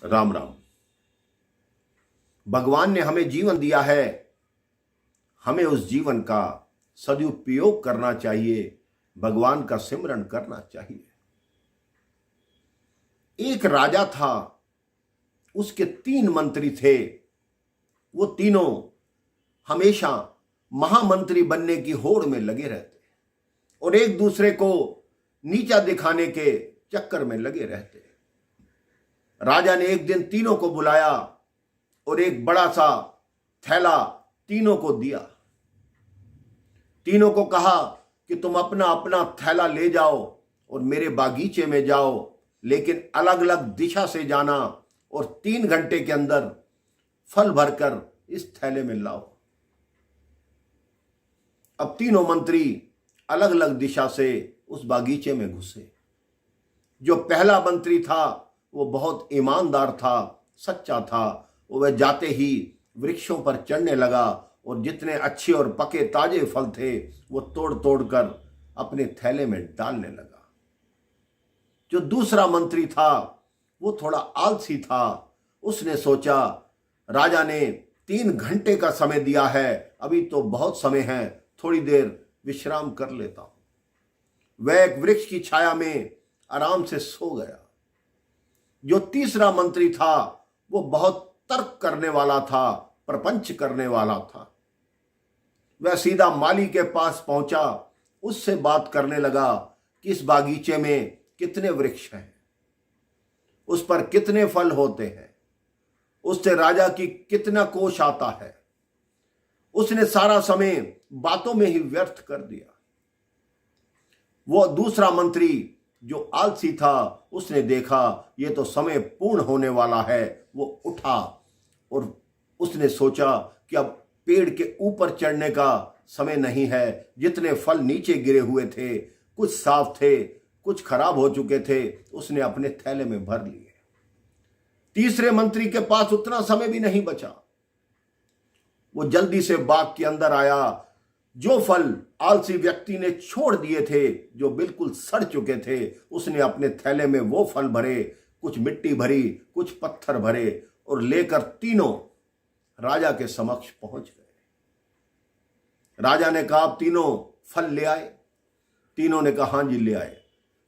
राम राम। भगवान ने हमें जीवन दिया है, हमें उस जीवन का सदुपयोग करना चाहिए, भगवान का सिमरन करना चाहिए। एक राजा था, उसके 3 मंत्री थे। वो तीनों हमेशा महामंत्री बनने की होड़ में लगे रहते और एक दूसरे को नीचा दिखाने के चक्कर में लगे रहते। राजा ने एक दिन तीनों को बुलाया और एक बड़ा सा थैला तीनों को दिया। तीनों को कहा कि तुम अपना अपना थैला ले जाओ और मेरे बागीचे में जाओ, लेकिन अलग अलग दिशा से जाना और 3 घंटे के अंदर फल भरकर इस थैले में लाओ। अब तीनों मंत्री अलग अलग दिशा से उस बागीचे में घुसे। जो पहला मंत्री था वो बहुत ईमानदार था, सच्चा था। वह जाते ही वृक्षों पर चढ़ने लगा और जितने अच्छे और पके ताजे फल थे वो तोड़ तोड़ कर अपने थैले में डालने लगा। जो दूसरा मंत्री था वो थोड़ा आलसी था। उसने सोचा, राजा ने 3 घंटे का समय दिया है, अभी तो बहुत समय है, थोड़ी देर विश्राम कर लेता हूं। वह एक वृक्ष की छाया में आराम से सो गया। जो तीसरा मंत्री था वो बहुत तर्क करने वाला था, प्रपंच करने वाला था। वह सीधा माली के पास पहुंचा, उससे बात करने लगा कि इस बागीचे में कितने वृक्ष हैं, उस पर कितने फल होते हैं, उससे राजा की कितना कोष आता है। उसने सारा समय बातों में ही व्यर्थ कर दिया। वो दूसरा मंत्री जो आलसी था, उसने देखा ये तो समय पूर्ण होने वाला है। वो उठा और उसने सोचा कि अब पेड़ के ऊपर चढ़ने का समय नहीं है। जितने फल नीचे गिरे हुए थे, कुछ साफ थे, कुछ खराब हो चुके थे, उसने अपने थैले में भर लिए। तीसरे मंत्री के पास उतना समय भी नहीं बचा। वो जल्दी से बाग के अंदर आया। जो फल आलसी व्यक्ति ने छोड़ दिए थे, जो बिल्कुल सड़ चुके थे, उसने अपने थैले में वो फल भरे, कुछ मिट्टी भरी, कुछ पत्थर भरे और लेकर तीनों राजा के समक्ष पहुंच गए। राजा ने कहा, आप तीनों फल ले आए? तीनों ने कहा, हां जी ले आए।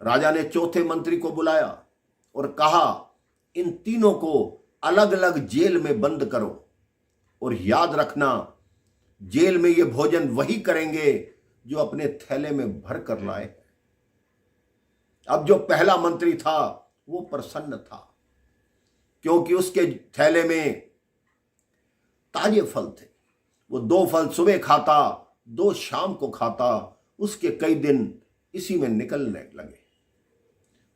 राजा ने चौथे मंत्री को बुलाया और कहा, इन तीनों को अलग अलग जेल में बंद करो और याद रखना, जेल में ये भोजन वही करेंगे जो अपने थैले में भर कर लाए। अब जो पहला मंत्री था वो प्रसन्न था, क्योंकि उसके थैले में ताजे फल थे। वो 2 फल सुबह खाता, 2 शाम को खाता। उसके कई दिन इसी में निकलने लगे।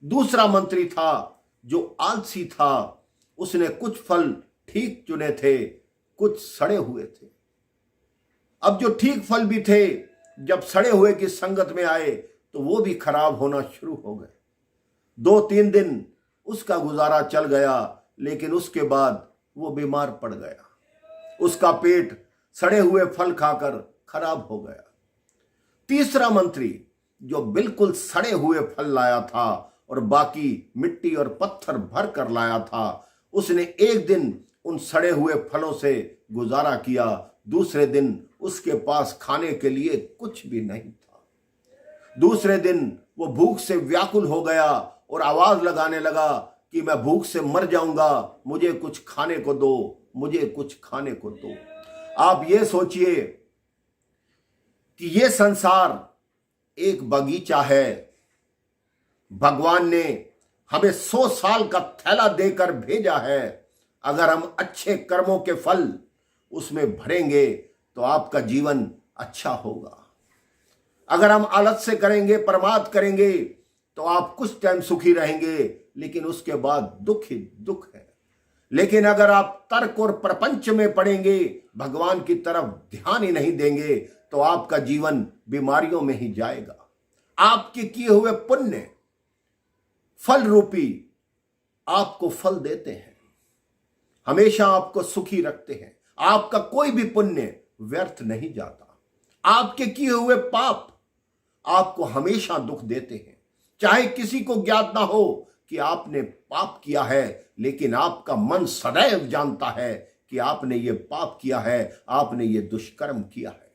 दूसरा मंत्री था जो आलसी था, उसने कुछ फल ठीक चुने थे, कुछ सड़े हुए थे। अब जो ठीक फल भी थे, जब सड़े हुए की संगत में आए तो वो भी खराब होना शुरू हो गए। 2-3 दिन उसका गुजारा चल गया, लेकिन उसके बाद वो बीमार पड़ गया। उसका पेट सड़े हुए फल खाकर खराब हो गया। तीसरा मंत्री जो बिल्कुल सड़े हुए फल लाया था और बाकी मिट्टी और पत्थर भर कर लाया था, उसने एक दिन उन सड़े हुए फलों से गुजारा किया। दूसरे दिन उसके पास खाने के लिए कुछ भी नहीं था। दूसरे दिन वो भूख से व्याकुल हो गया और आवाज लगाने लगा कि मैं भूख से मर जाऊंगा, मुझे कुछ खाने को दो, मुझे कुछ खाने को दो। आप ये सोचिए कि ये संसार एक बगीचा है। भगवान ने हमें 100 साल का थैला देकर भेजा है। अगर हम अच्छे कर्मों के फल उसमें भरेंगे तो आपका जीवन अच्छा होगा। अगर हम आलस से करेंगे, प्रमाद करेंगे, तो आप कुछ टाइम सुखी रहेंगे, लेकिन उसके बाद दुख ही दुख है। लेकिन अगर आप तर्क और प्रपंच में पड़ेंगे, भगवान की तरफ ध्यान ही नहीं देंगे, तो आपका जीवन बीमारियों में ही जाएगा। आपके किए हुए पुण्य फल रूपी आपको फल देते हैं, हमेशा आपको सुखी रखते हैं। आपका कोई भी पुण्य व्यर्थ नहीं जाता। आपके किए हुए पाप आपको हमेशा दुख देते हैं। चाहे किसी को ज्ञात ना हो, कि आपने पाप किया है, लेकिन आपका मन सदैव जानता है कि आपने ये पाप किया है, आपने ये दुष्कर्म किया है।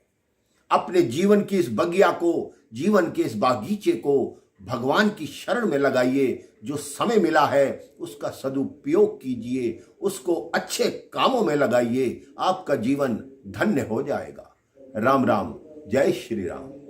अपने जीवन की इस बगिया को, जीवन के इस बागीचे को भगवान की शरण में लगाइए। जो समय मिला है उसका सदुपयोग कीजिए, उसको अच्छे कामों में लगाइए, आपका जीवन धन्य हो जाएगा। राम राम, जय श्री राम।